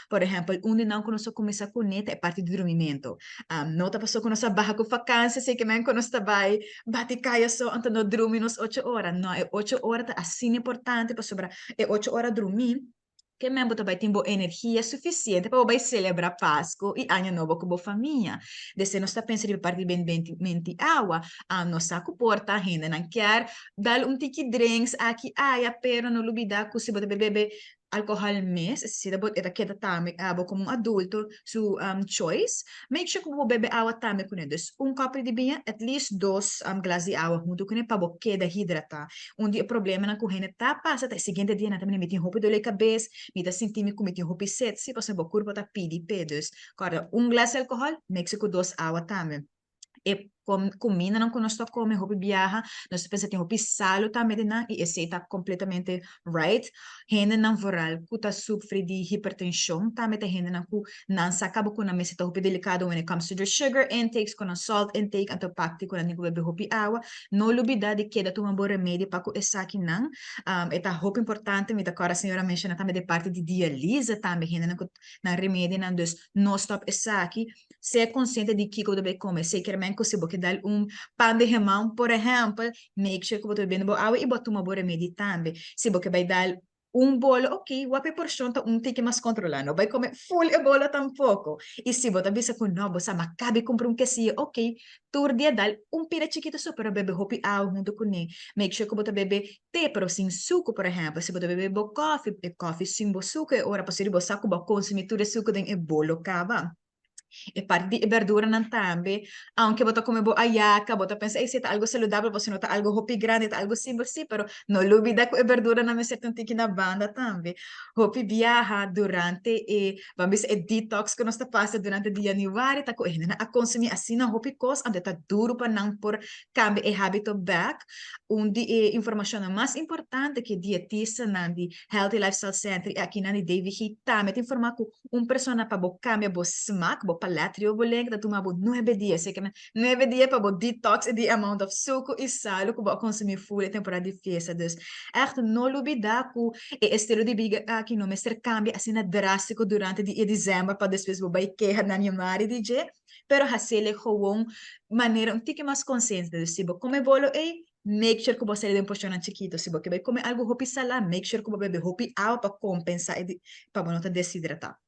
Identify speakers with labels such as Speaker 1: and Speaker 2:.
Speaker 1: Por exemplo, onde não conosco começa a conectar é parte do dormimento. Não tá passou com nossa barra com vacância, sei que nem conosco trabalho, bate caia só, então não dorme nos 8 horas. Não, é 8 horas, tá assim importante para sobrar, é 8 horas dormir, que mesmo tu vai ter boa energia suficiente para vai celebrar Páscoa e Ano Novo com a família. Desse nós está pensando em partir bem mente água, a nossa porta, a gente não quer dar tiki drinks aqui, pero não olvidar que se você beber alcohol mes, se dabot era queda tame abo como adulto su choice, make sure que você bebe água tame com eles. Copo de vinho, at least dois glass de água junto com ele para você queda hidratar. Dia problema na corrente tá passa, tá seguinte dia na também metem roupa de cabeça, me tá sentindo que metem roupa set, se você boa curva tá pedi pedos. Agora, glass de álcool, make sure que dois água tame. E combina não com nós come roupa viaja, nós pensa tem roupa salo também na e esse está completamente right. Gente não voral que tá sofre de hipertensão também tem gente não acaba com a mesa tá roupa delicado when it comes to the sugar intakes com a salt intake anto pacti com a ninguém bebe roupa água não lubida de que da toma bom remédio para que essa aqui não eta roupa importante me da cara a senhora menciona também de parte de dialise também gente não na remédio não dus não stop essa aqui ser consciente de que deve comer, se quer mesmo que se você dar pão de remão, por exemplo, make sure que você bebe boa água e bota uma boa remédio também. Se você vai dar bolo, ok, wape porção tá tique mais controlado, vai comer full e bolo tampouco. E se você bisa com não, você macabe comprar quesinho, ok, tur dia dar pira chiquito só para beber hopi água junto com ele. Make sure que você bebe te, pero sem suco, por exemplo, se você bebe bo coffee sem bo suco, ora pode você saco bo consumir tudo suco den e bolo cava. E parte di verdura não tambe, aunque bota come bo ayaca, bota pensa, se tá algo saludável, você não tá algo hopi grande, tá algo simples, sim, pero não olvida que a verdura não é certo tiki na banda tambe. Hopi viaja durante vamos dizer, detox que nós tá passa durante de januário, tá com a consumir assim na hopi cos, ande tá duro para não por cambio e hábito back, onde informação mais importante que dietista na de Healthy Lifestyle Center, aqui na de David Hita, me informar com persona para bo cambia bo smack, bo palatrio bo leng, da tuma bo 9 dias, sei que 9 dias para bo detox e the amount of suco e sal que bo consumir full e temporada de festa. Dus echt não olvidar que o estilo de vida aqui no mestre cambia assim na drástico durante de dezembro para depois bo vai querer na animar DJ, pero hasele gewoon maneira um tique mais consciente de se bo come bolo e make sure que você é um porção chiquito, se você vai comer algo hopi salá, make sure que você bebe hopi água para compensar e para não te desidratar.